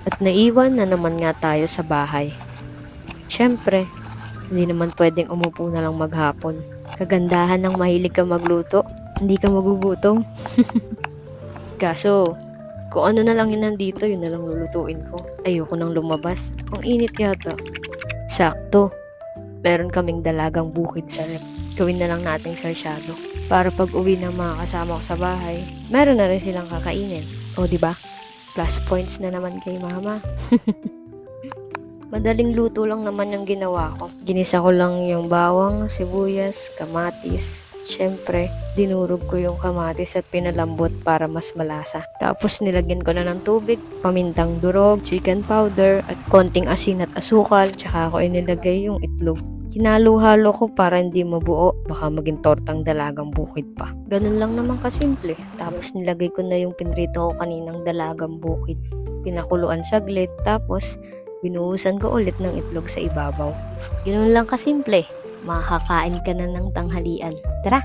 At naiwan na naman nga tayo sa bahay. Siyempre, hindi naman pwedeng umupo na lang maghapon. Kagandahan ng mahilig ka magluto, hindi ka magugutom. Kaso, kung ano na lang yun nandito, yun na lang lulutuin ko. Ayoko nang lumabas. Ang init yata. Sakto. Meron kaming dalagang bukid sa rep. Gawin na lang nating sarsyado. Para pag uwi ng mga kasama ko sa bahay, meron na rin silang kakainin. O diba? Plus points na naman kay mama. Madaling luto lang naman yung ginawa ko. Ginisa ko lang yung bawang, sibuyas, kamatis. Siyempre, dinurog ko yung kamatis at pinalambot para mas malasa. Tapos nilagyan ko na ng tubig, pamintang durog, chicken powder, at konting asin at asukal. Tsaka ako inilagay yung itlog. Hinalo-halo ko para hindi mabuo, baka maging tortang dalagang bukid pa. Ganun lang naman kasimple. Tapos nilagay ko na yung pinrito ko kaninang dalagang bukid. Pinakuluan saglit, tapos binuhusan ko ulit ng itlog sa ibabaw. Ganun lang kasimple. Makakain ka na ng tanghalian. Tara!